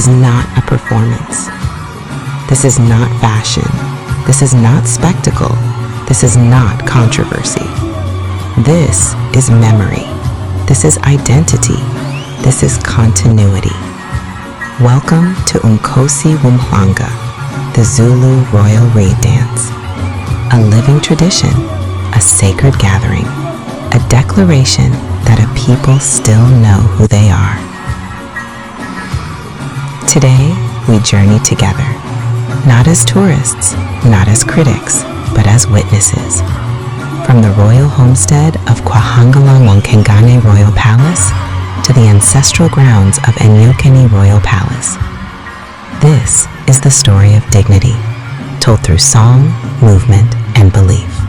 is not a performance. This is not fashion. This is not spectacle. This is not controversy. This is memory. This is identity. This is continuity. Welcome to Umkhosi Wumhlanga, the Zulu Royal Reed Dance. A living tradition, a sacred gathering, a declaration that a people still know who they are. Today, we journey together, not as tourists, not as critics, but as witnesses. From the royal homestead of KwaZulu-Natal Royal Palace to the ancestral grounds of Umhlonyane Royal Palace. This is the story of dignity, told through song, movement, and belief.